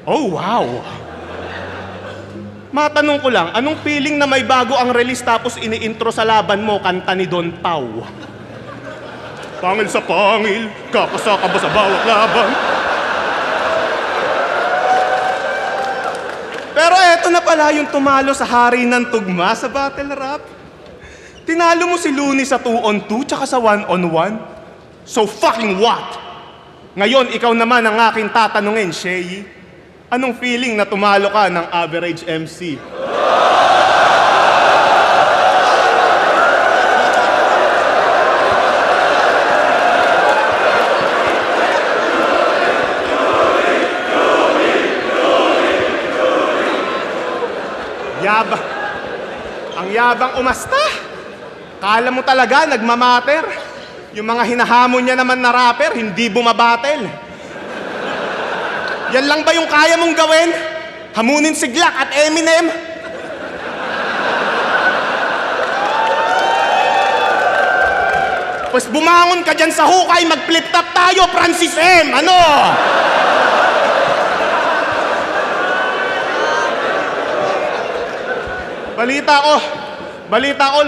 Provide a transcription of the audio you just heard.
Oh, wow. Matanong ko lang, anong feeling na may bago ang release tapos ini-intro sa laban mo, kanta ni Don Pau? Pangil sa pangil, kakasaka ba sa bawat laban? Pero eto na pala yung tumalo sa hari ng tugma sa battle rap. Tinalo mo si Looney sa 2-on-2 tsaka sa 1-on-1. So fucking what? Ngayon, ikaw naman ang aking tatanungin, Shay. Anong feeling na tumalo ka ng average MC? Ang yabang umasta. Kala mo talaga nagmamater. Yung mga hinahamon niya naman na rapper, hindi bumabatel. Yan lang ba yung kaya mong gawin? Hamunin si Glock at Eminem? Pues bumangon ka dyan sa hukay, mag-flip top tayo, Francis M. Ano? Balita ko,